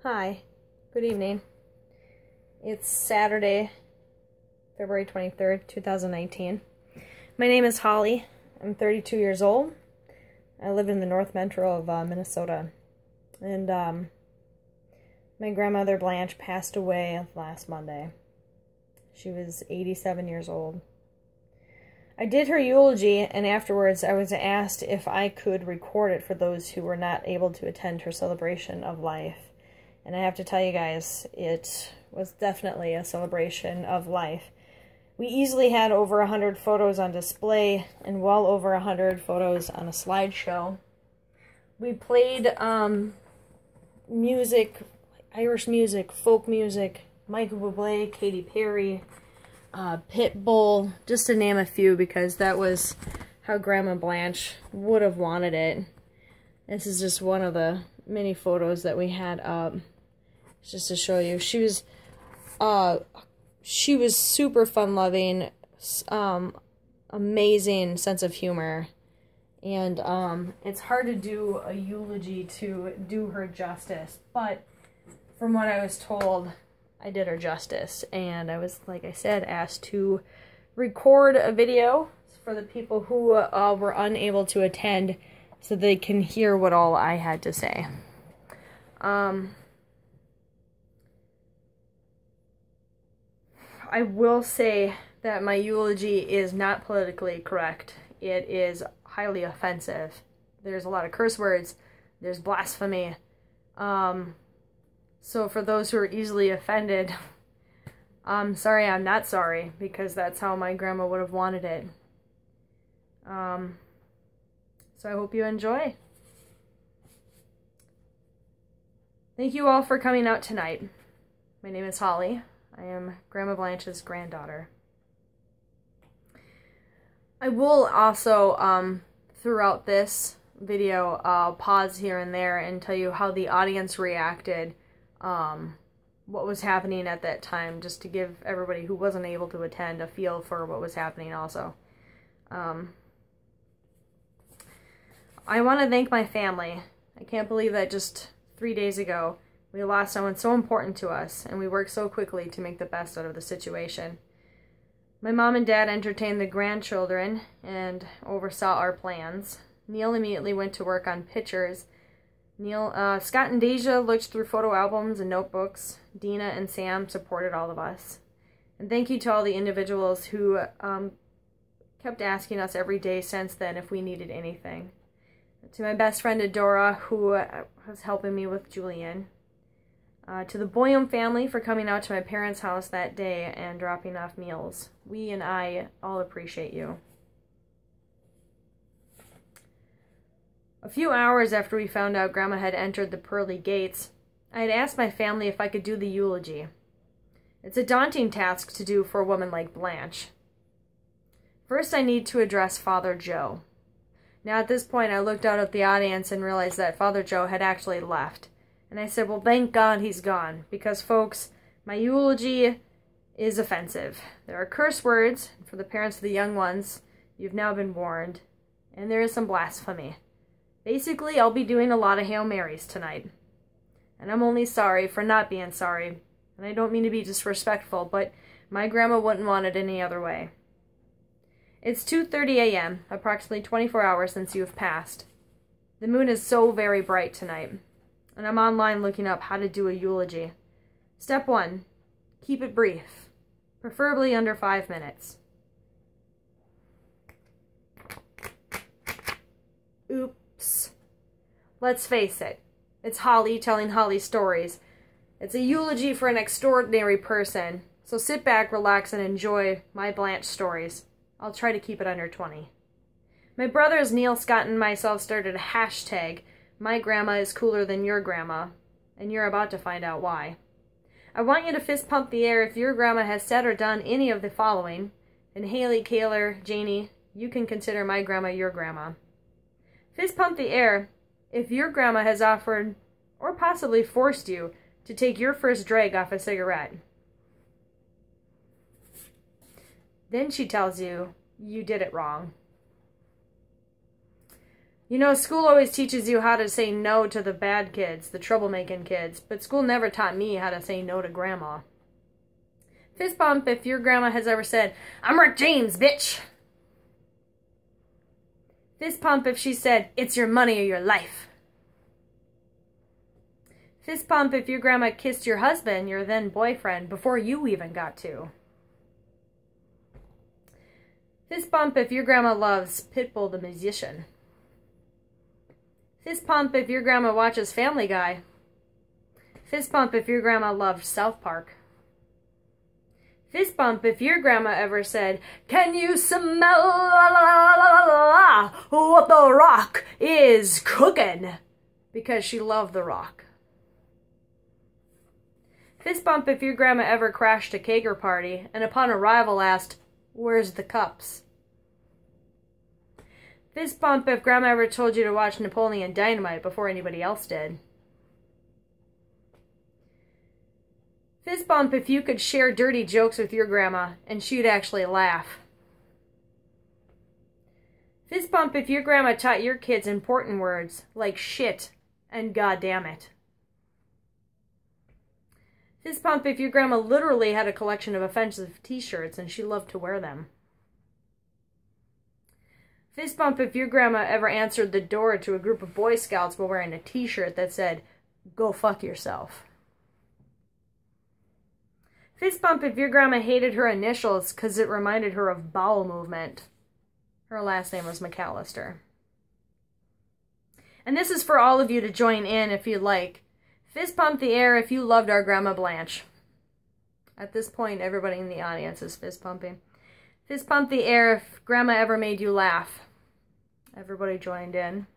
Hi, good evening. It's Saturday, February 23rd, 2019. My name is Holly. I'm 32 years old. I live in the North Metro of Minnesota. And my grandmother Blanche passed away last Monday. She was 87 years old. I did her eulogy, and afterwards I was asked if I could record it for those who were not able to attend her celebration of life. And I have to tell you guys, it was definitely a celebration of life. We easily had over 100 photos on display and well over 100 photos on a slideshow. We played music, Irish music, folk music, Michael Bublé, Katy Perry, Pitbull, just to name a few, because that was how Grandma Blanche would have wanted it. This is just one of the many photos that we had up, just to show you. She was super fun-loving, amazing sense of humor, and it's hard to do a eulogy to do her justice, but from what I was told, I did her justice, and I was, like I said, asked to record a video for the people who were unable to attend so they can hear what all I had to say. I will say that my eulogy is not politically correct. It is highly offensive. There's a lot of curse words. There's blasphemy. So for those who are easily offended, I'm sorry, I'm not sorry, because that's how my grandma would have wanted it. So I hope you enjoy. Thank you all for coming out tonight. My name is Holly. I am Grandma Blanche's granddaughter. I will also, throughout this video, pause here and there and tell you how the audience reacted, what was happening at that time, just to give everybody who wasn't able to attend a feel for what was happening also. I want to thank my family. I can't believe that just 3 days ago we lost someone so important to us, and we worked so quickly to make the best out of the situation. My mom and dad entertained the grandchildren and oversaw our plans. Neil immediately went to work on pictures. Scott and Deja looked through photo albums and notebooks. Dina and Sam supported all of us. And thank you to all the individuals who kept asking us every day since then if we needed anything. To my best friend Adora, who was helping me with Julian. To the Boyum family for coming out to my parents' house that day and dropping off meals. We and I all appreciate you. A few hours after we found out Grandma had entered the pearly gates, I had asked my family if I could do the eulogy. It's a daunting task to do for a woman like Blanche. First, I need to address Father Joe. Now, at this point, I looked out at the audience and realized that Father Joe had actually left. And I said, well, thank God he's gone, because, folks, my eulogy is offensive. There are curse words. For the parents of the young ones, you've now been warned. And there is some blasphemy. Basically, I'll be doing a lot of Hail Marys tonight. And I'm only sorry for not being sorry. And I don't mean to be disrespectful, but my grandma wouldn't want it any other way. It's 2:30 a.m., approximately 24 hours since you have passed. The moon is so very bright tonight. And I'm online looking up how to do a eulogy. Step 1. Keep it brief. Preferably under 5 minutes. Oops. Let's face it. It's Holly telling Holly stories. It's a eulogy for an extraordinary person. So sit back, relax, and enjoy my Blanche stories. I'll try to keep it under 20. My brothers Neil, Scott, and myself started a hashtag, "My grandma is cooler than your grandma," and you're about to find out why. I want you to fist pump the air if your grandma has said or done any of the following, and Haley, Kayler, Janie, you can consider my grandma your grandma. Fist pump the air if your grandma has offered, or possibly forced you, to take your first drag off a cigarette. Then she tells you you did it wrong. You know, school always teaches you how to say no to the bad kids, the troublemaking kids, but school never taught me how to say no to Grandma. Fist bump if your grandma has ever said, "I'm Rick James, bitch." Fist pump if she said, "It's your money or your life." Fist pump if your grandma kissed your husband, your then boyfriend, before you even got to. Fist bump if your grandma loves Pitbull the musician. Fist pump if your grandma watches Family Guy. Fist bump if your grandma loved South Park. Fist bump if your grandma ever said, "Can you smell what the Rock is cooking?" because she loved The Rock. Fist bump if your grandma ever crashed a kegger party and upon arrival asked, "Where's the cups?" Fist bump if grandma ever told you to watch Napoleon Dynamite before anybody else did. Fist bump if you could share dirty jokes with your grandma and she'd actually laugh. Fist bump if your grandma taught your kids important words like shit and goddamn it. Fist bump if your grandma literally had a collection of offensive t-shirts and she loved to wear them. Fist bump if your grandma ever answered the door to a group of Boy Scouts while wearing a t-shirt that said, "Go fuck yourself." Fist bump if your grandma hated her initials because it reminded her of bowel movement. Her last name was McAllister. And this is for all of you to join in if you'd like. Fist pump the air if you loved our Grandma Blanche. At this point, everybody in the audience is fist pumping. Fist pump the air if Grandma ever made you laugh. Everybody joined in.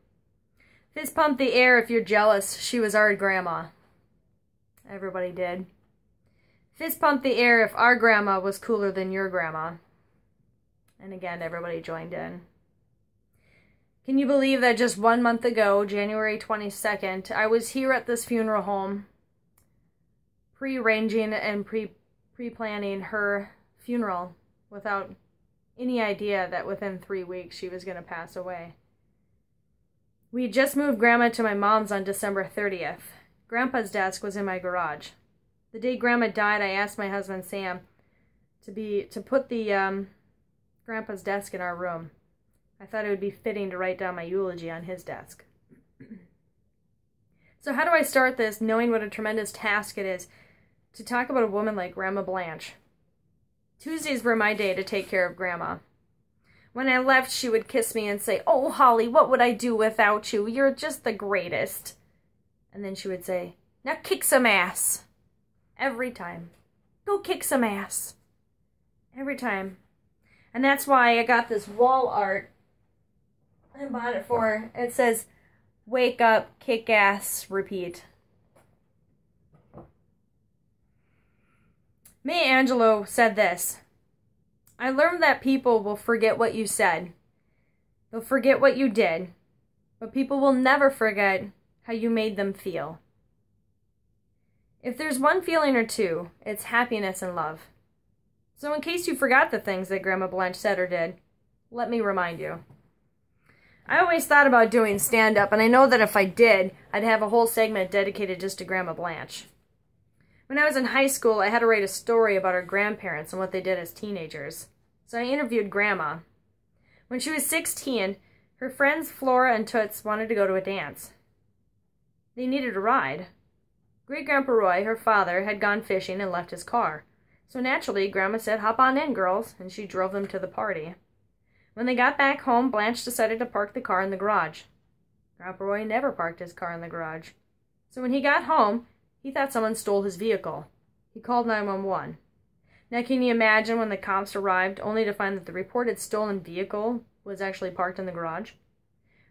Fist pump the air if you're jealous she was our grandma. Everybody did. Fist pump the air if our grandma was cooler than your grandma. And again, everybody joined in. Can you believe that just 1 month ago, January 22nd, I was here at this funeral home, pre-arranging and pre-planning her funeral without any idea that within 3 weeks she was going to pass away. We had just moved Grandma to my mom's on December 30th. Grandpa's desk was in my garage. The day Grandma died, I asked my husband Sam to put the Grandpa's desk in our room. I thought it would be fitting to write down my eulogy on his desk. So how do I start this, knowing what a tremendous task it is to talk about a woman like Grandma Blanche? Tuesdays were my day to take care of Grandma. When I left, she would kiss me and say, "Oh, Holly, what would I do without you? You're just the greatest." And then she would say, "Now kick some ass." Every time. Go kick some ass. Every time. And that's why I got this wall art. I bought it for her. It says, "Wake up, kick ass, repeat." Maya Angelou said this: "I learned that people will forget what you said. They'll forget what you did, but people will never forget how you made them feel. If there's one feeling or two, it's happiness and love. So in case you forgot the things that Grandma Blanche said or did, let me remind you." I always thought about doing stand-up, and I know that if I did, I'd have a whole segment dedicated just to Grandma Blanche. When I was in high school, I had to write a story about our grandparents and what they did as teenagers. So I interviewed Grandma. When she was 16, her friends Flora and Toots wanted to go to a dance. They needed a ride. Great-Grandpa Roy, her father, had gone fishing and left his car. So naturally, Grandma said, "Hop on in, girls," and she drove them to the party. When they got back home, Blanche decided to park the car in the garage. Grandpa Roy never parked his car in the garage. So when he got home, he thought someone stole his vehicle. He called 911. Now can you imagine when the cops arrived only to find that the reported stolen vehicle was actually parked in the garage?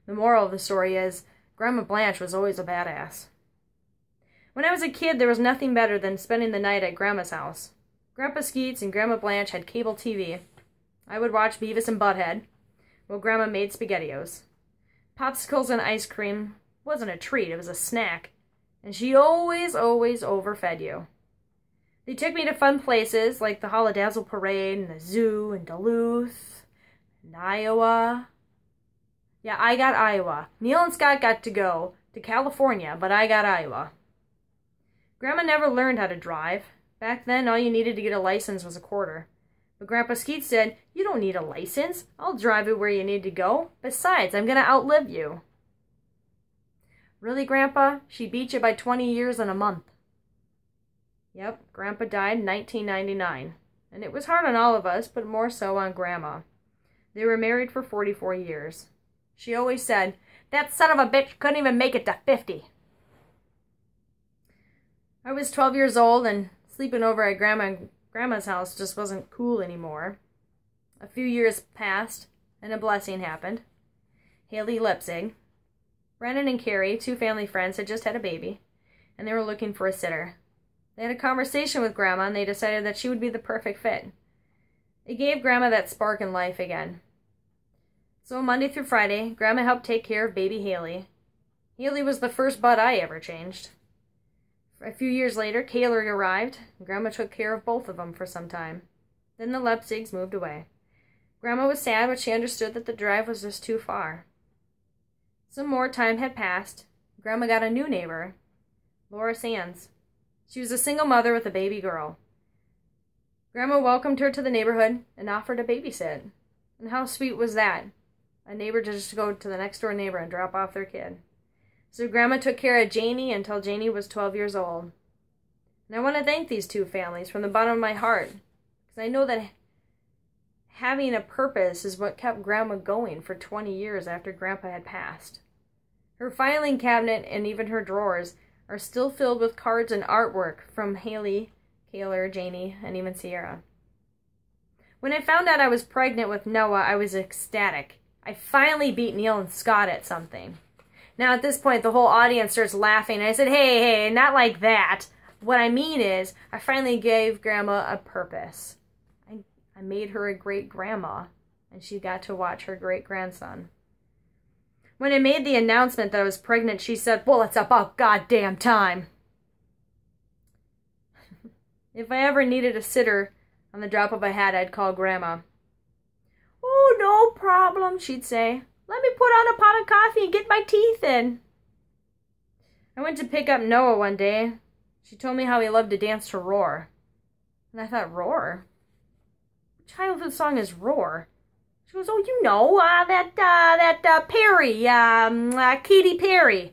The moral of the story is, Grandma Blanche was always a badass. When I was a kid, there was nothing better than spending the night at Grandma's house. Grandpa Skeets and Grandma Blanche had cable TV. I would watch Beavis and Butthead while Grandma made SpaghettiOs. Popsicles and ice cream wasn't a treat, it was a snack. And she always overfed you. They took me to fun places like the Holodazzle Parade and the zoo in Duluth and Iowa. Yeah, I got Iowa. Neil and Scott got to go to California, but I got Iowa. Grandma never learned how to drive. Back then, all you needed to get a license was a quarter. But Grandpa Skeet said, "You don't need a license. I'll drive you where you need to go. Besides, I'm going to outlive you." Really, Grandpa? She beat you by 20 years and a month. Yep, Grandpa died in 1999. And it was hard on all of us, but more so on Grandma. They were married for 44 years. She always said, "That son of a bitch couldn't even make it to 50. I was 12 years old, and sleeping over at Grandma's house just wasn't cool anymore. A few years passed, and a blessing happened. Haley Lipzig, Brennan and Carrie, two family friends, had just had a baby, and they were looking for a sitter. They had a conversation with Grandma, and they decided that she would be the perfect fit. It gave Grandma that spark in life again. So Monday through Friday, Grandma helped take care of baby Haley. Haley was the first bud I ever changed. A few years later, Kaylee arrived, and Grandma took care of both of them for some time. Then the Lepzigs moved away. Grandma was sad, but she understood that the drive was just too far. Some more time had passed. Grandma got a new neighbor, Laura Sands. She was a single mother with a baby girl. Grandma welcomed her to the neighborhood and offered to babysit. And how sweet was that? A neighbor to just go to the next door neighbor and drop off their kid. So Grandma took care of Janie until Janie was 12 years old. And I want to thank these two families from the bottom of my heart, because I know that having a purpose is what kept Grandma going for 20 years after Grandpa had passed. Her filing cabinet and even her drawers are still filled with cards and artwork from Haley, Kayla, Janie, and even Sierra. When I found out I was pregnant with Noah, I was ecstatic. I finally beat Neil and Scott at something. Now at this point, the whole audience starts laughing, and I said, hey, not like that. What I mean is, I finally gave Grandma a purpose. I made her a great-grandma, and she got to watch her great-grandson. When I made the announcement that I was pregnant, she said, "Well, it's about goddamn time." If I ever needed a sitter on the drop of a hat, I'd call Grandma. "Oh, no problem," she'd say. "Let me put on a pot of coffee and get my teeth in." I went to pick up Noah one day. She told me how he loved to dance to Roar. And I thought, Roar? What childhood song is Roar? She goes, "Oh, you know, that Perry, Katy Perry."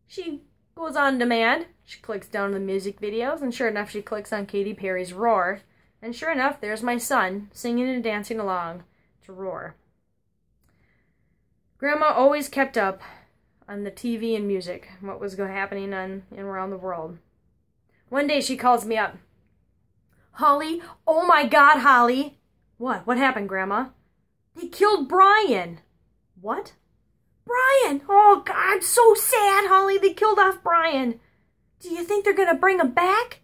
She goes on demand. She clicks down the music videos, and sure enough, she clicks on Katy Perry's Roar. And sure enough, there's my son singing and dancing along to Roar. Grandma always kept up on the TV and music, what was happening on and around the world. One day she calls me up. "Holly, oh my God, Holly." "What? What happened, Grandma?" "They killed Brian." "What?" "Brian! Oh God, so sad, Holly. They killed off Brian. Do you think they're gonna bring him back?"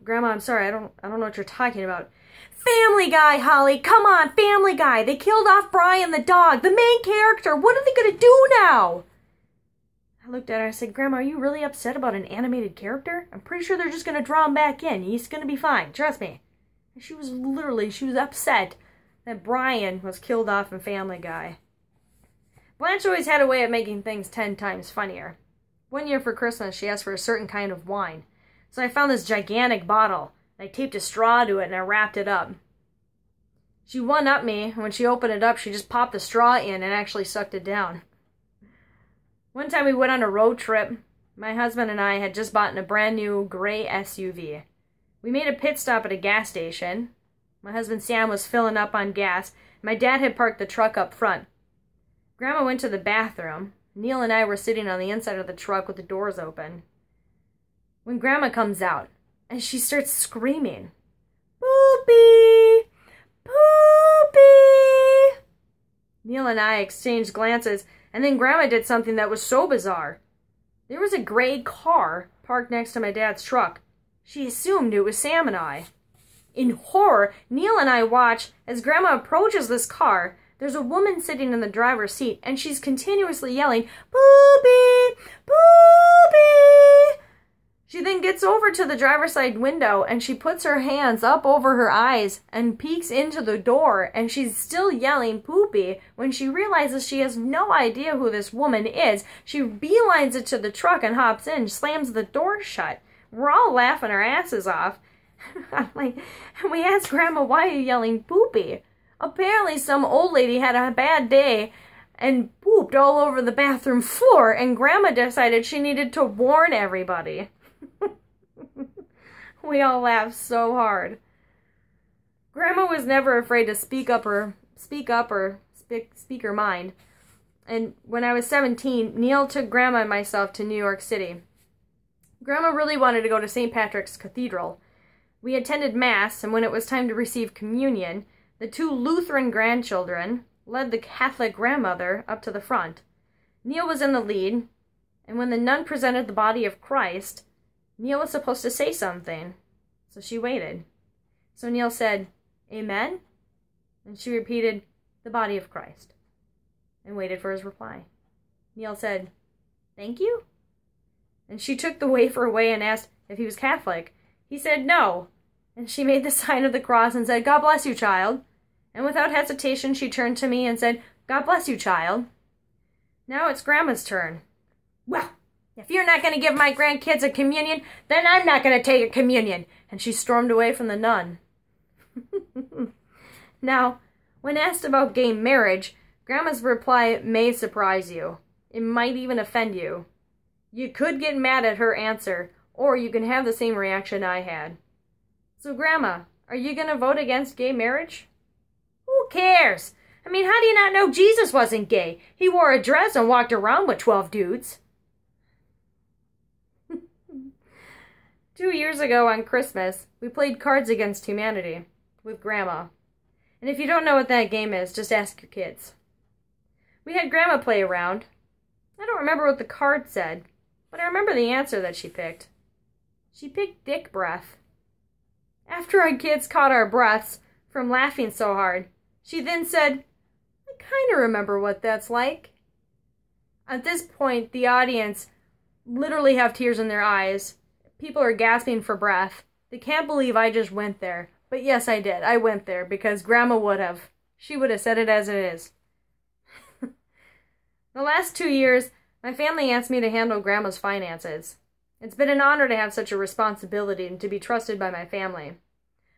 Grandma, I'm sorry, I don't know what you're talking about." "Family Guy, Holly, come on, Family Guy. They killed off Brian the dog, the main character. What are they gonna do now?" I looked at her, I said, "Grandma, are you really upset about an animated character? I'm pretty sure they're just gonna draw him back in. He's gonna be fine, trust me." And she was upset that Brian was killed off in Family Guy. Blanche always had a way of making things 10 times funnier. One year for Christmas, she asked for a certain kind of wine. So I found this gigantic bottle. I taped a straw to it and I wrapped it up. She one-upped me, and when she opened it up, she just popped the straw in and actually sucked it down. One time we went on a road trip. My husband and I had just bought a brand new gray SUV. We made a pit stop at a gas station. My husband Sam was filling up on gas. My dad had parked the truck up front. Grandma went to the bathroom. Neil and I were sitting on the inside of the truck with the doors open. When Grandma comes out, and she starts screaming, "Poopy! Poopy!" Neil and I exchanged glances, and then Grandma did something that was so bizarre. There was a gray car parked next to my dad's truck. She assumed it was Sam and I. In horror, Neil and I watch as Grandma approaches this car. There's a woman sitting in the driver's seat, and she's continuously yelling, "Poopy! Poopy!" She then gets over to the driver's side window and she puts her hands up over her eyes and peeks into the door, and she's still yelling poopy when she realizes she has no idea who this woman is. She beelines it to the truck and hops in, slams the door shut. We're all laughing our asses off. I'm like, we asked Grandma, why are you yelling poopy? Apparently some old lady had a bad day and pooped all over the bathroom floor, and Grandma decided she needed to warn everybody. We all laughed so hard. Grandma was never afraid to speak her mind. And when I was 17, Neil took Grandma and myself to New York City. Grandma really wanted to go to St. Patrick's Cathedral. We attended Mass, and when it was time to receive communion, the 2 Lutheran grandchildren led the Catholic grandmother up to the front. Neil was in the lead, and when the nun presented the body of Christ, Neil was supposed to say something, so she waited. So Neil said, "Amen?" And she repeated, "The body of Christ," and waited for his reply. Neil said, "Thank you?" And she took the wafer away and asked if he was Catholic. He said no, and she made the sign of the cross and said, "God bless you, child." And without hesitation, she turned to me and said, "God bless you, child." Now it's Grandma's turn. "Well, if you're not going to give my grandkids a communion, then I'm not going to take a communion." And she stormed away from the nun. Now, when asked about gay marriage, Grandma's reply may surprise you. It might even offend you. You could get mad at her answer, or you can have the same reaction I had. So, Grandma, are you going to vote against gay marriage? Who cares? I mean, how do you not know Jesus wasn't gay? He wore a dress and walked around with 12 dudes. 2 years ago on Christmas, we played Cards Against Humanity with Grandma. And if you don't know what that game is, just ask your kids. We had Grandma play around. I don't remember what the card said, but I remember the answer that she picked. She picked dick breath. After our kids caught our breaths from laughing so hard, she then said, "I kind of remember what that's like." At this point, the audience literally have tears in their eyes. People are gasping for breath. They can't believe I just went there. But yes, I did. I went there because Grandma would have. She would have said it as it is. The last 2 years, my family asked me to handle Grandma's finances. It's been an honor to have such a responsibility and to be trusted by my family.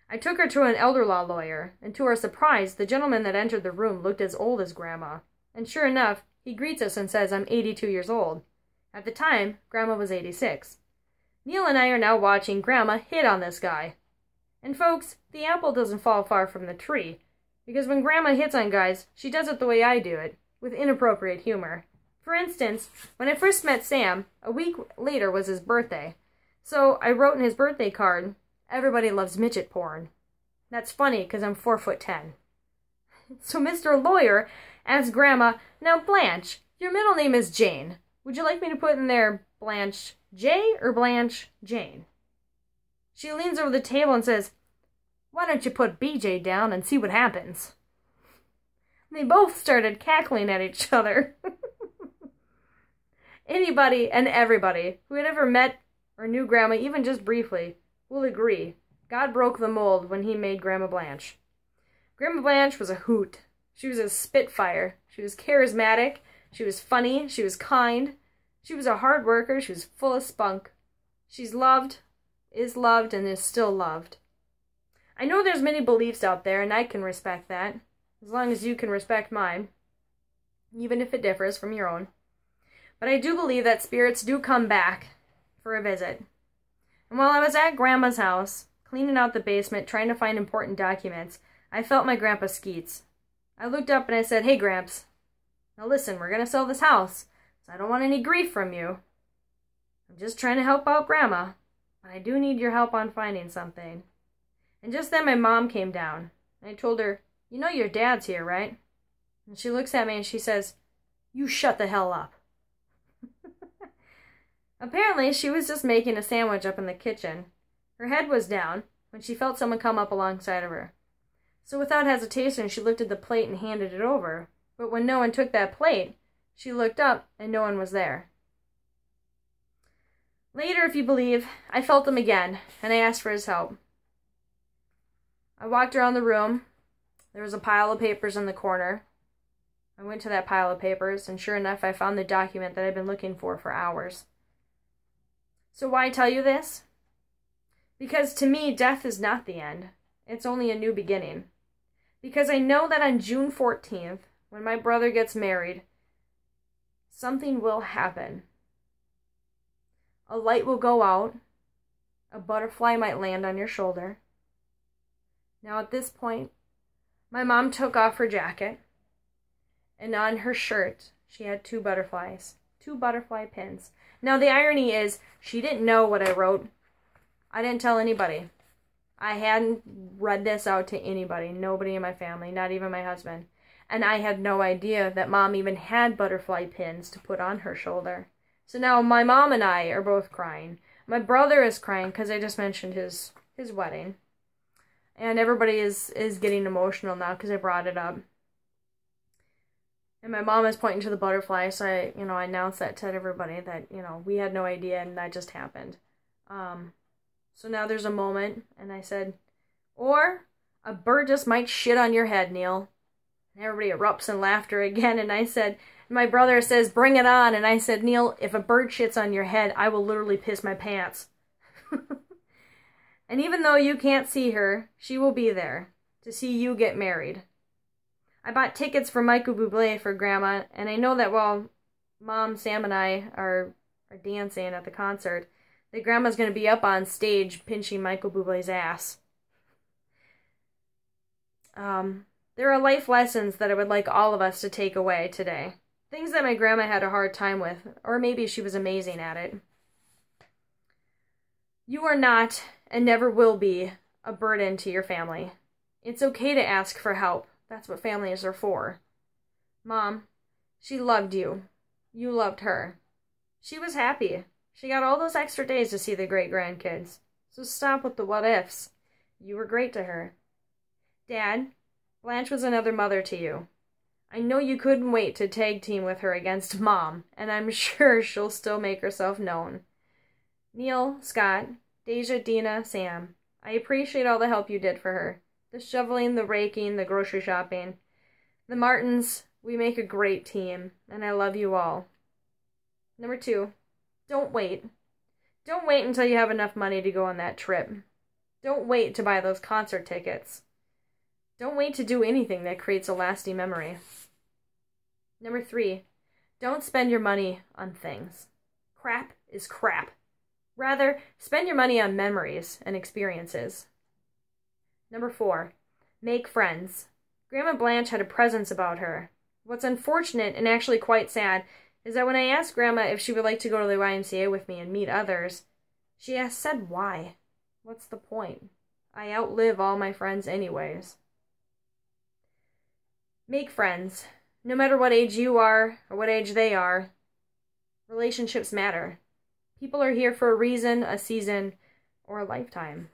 I took her to an elder law lawyer, and to our surprise, the gentleman that entered the room looked as old as Grandma. And sure enough, he greets us and says I'm 82 years old. At the time, Grandma was 86. Neil and I are now watching Grandma hit on this guy. And folks, the apple doesn't fall far from the tree, because when Grandma hits on guys, she does it the way I do it, with inappropriate humor. For instance, when I first met Sam, a week later was his birthday. So I wrote in his birthday card, "Everybody loves midget porn." That's funny, because I'm 4'10". So Mr. Lawyer asked Grandma, "Now Blanche, your middle name is Jane. Would you like me to put in there Blanche J or Blanche Jane?" She leans over the table and says, "Why don't you put BJ down and see what happens?" They both started cackling at each other. Anybody and everybody who had ever met or knew Grandma, even just briefly, will agree God broke the mold when he made Grandma Blanche. Grandma Blanche was a hoot. She was a spitfire. She was charismatic. She was funny. She was kind. She was a hard worker. She was full of spunk. She's loved, is loved, and is still loved. I know there's many beliefs out there, and I can respect that, as long as you can respect mine, even if it differs from your own. But I do believe that spirits do come back for a visit. And while I was at Grandma's house, cleaning out the basement, trying to find important documents, I felt my grandpa Skeets. I looked up and I said, "Hey, Gramps, now listen, we're going to sell this house, so I don't want any grief from you. I'm just trying to help out Grandma, but I do need your help on finding something." And just then my mom came down, and I told her, "You know your dad's here, right?" And she looks at me and she says, "You shut the hell up." Apparently, she was just making a sandwich up in the kitchen. Her head was down when she felt someone come up alongside of her. So without hesitation, she lifted the plate and handed it over. But when no one took that plate, she looked up and no one was there. Later, if you believe, I felt him again, and I asked for his help. I walked around the room. There was a pile of papers in the corner. I went to that pile of papers, and sure enough, I found the document that I'd been looking for hours. So why tell you this? Because to me, death is not the end. It's only a new beginning. Because I know that on June 14th, when my brother gets married, something will happen. A light will go out. A butterfly might land on your shoulder. Now at this point, my mom took off her jacket, and on her shirt, she had 2 butterflies. 2 butterfly pins. Now the irony is, she didn't know what I wrote. I didn't tell anybody. I hadn't read this out to anybody. Nobody in my family, not even my husband. And I had no idea that Mom even had butterfly pins to put on her shoulder. So now my mom and I are both crying. My brother is crying because I just mentioned his wedding. And everybody is getting emotional now because I brought it up. And my mom is pointing to the butterfly, so I announced that to everybody that, we had no idea and that just happened. So now there's a moment, and I said, or a bird just might shit on your head, Neil. And everybody erupts in laughter again, and I said, my brother says, bring it on. And I said, Neil, if a bird shits on your head, I will literally piss my pants. And even though you can't see her, she will be there to see you get married. I bought tickets for Michael Bublé for Grandma, and I know that while Mom, Sam, and I are dancing at the concert, that Grandma's going to be up on stage pinching Michael Bublé's ass. There are life lessons that I would like all of us to take away today. Things that my grandma had a hard time with, or maybe she was amazing at it. You are not, and never will be, a burden to your family. It's okay to ask for help. That's what families are for. Mom, she loved you. You loved her. She was happy. She got all those extra days to see the great-grandkids. So stop with the what-ifs. You were great to her. Dad, Blanche was another mother to you. I know you couldn't wait to tag team with her against Mom, and I'm sure she'll still make herself known. Neil, Scott, Deja, Dina, Sam, I appreciate all the help you did for her. The shoveling, the raking, the grocery shopping. The Martins, we make a great team, and I love you all. Number 2, don't wait. Don't wait until you have enough money to go on that trip. Don't wait to buy those concert tickets. Don't wait to do anything that creates a lasting memory. Number 3, don't spend your money on things. Crap is crap. Rather, spend your money on memories and experiences. Number 4, make friends. Grandma Blanche had a presence about her. What's unfortunate and actually quite sad is that when I asked Grandma if she would like to go to the YMCA with me and meet others, she said why? What's the point? I outlive all my friends anyways. Make friends. No matter what age you are or what age they are, relationships matter. People are here for a reason, a season, or a lifetime.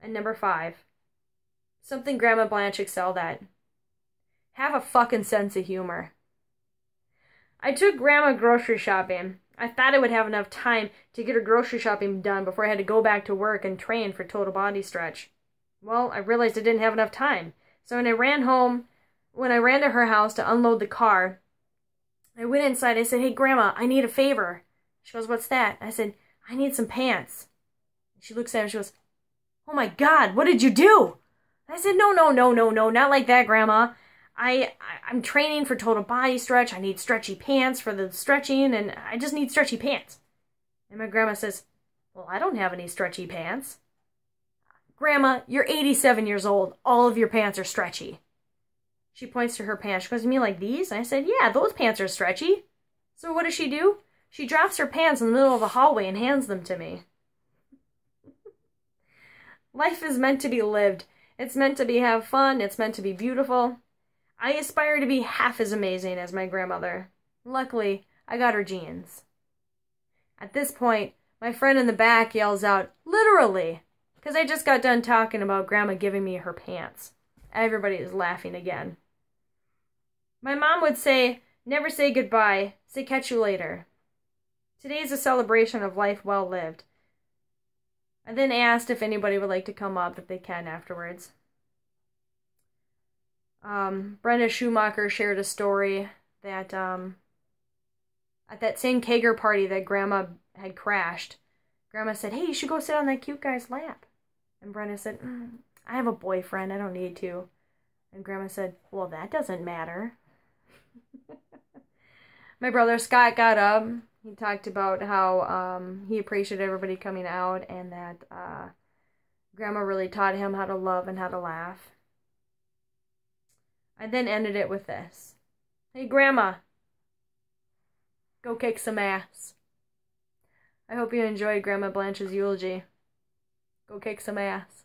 And number 5, something Grandma Blanche excelled at. Have a fucking sense of humor. I took Grandma grocery shopping. I thought I would have enough time to get her grocery shopping done before I had to go back to work and train for total body stretch. Well, I realized I didn't have enough time. So when I ran to her house to unload the car, I went inside. I said, hey, Grandma, I need a favor. She goes, what's that? I said, I need some pants. She looks at me. She goes, oh, my God, what did you do? I said, no, not like that, Grandma. I'm training for total body stretch. I need stretchy pants for the stretching, and I just need stretchy pants. And my grandma says, well, I don't have any stretchy pants. Grandma, you're 87 years old. All of your pants are stretchy. She points to her pants. She goes, you mean like these? And I said, yeah, those pants are stretchy. So what does she do? She drops her pants in the middle of the hallway and hands them to me. Life is meant to be lived. It's meant to have fun. It's meant to be beautiful. I aspire to be half as amazing as my grandmother. Luckily, I got her genes. At this point, my friend in the back yells out, literally, because I just got done talking about Grandma giving me her pants. Everybody is laughing again. My mom would say, never say goodbye, say catch you later. Today's a celebration of life well lived. I then asked if anybody would like to come up, if they can, afterwards. Brenda Schumacher shared a story that at that same kegger party that Grandma had crashed, Grandma said, "Hey, you should go sit on that cute guy's lap." And Brenda said, "I have a boyfriend, I don't need to." And Grandma said, "Well, that doesn't matter." My brother Scott got up. He talked about how he appreciated everybody coming out and that Grandma really taught him how to love and how to laugh. I then ended it with this. "Hey, Grandma, go kick some ass." I hope you enjoyed Grandma Blanche's eulogy. Go kick some ass.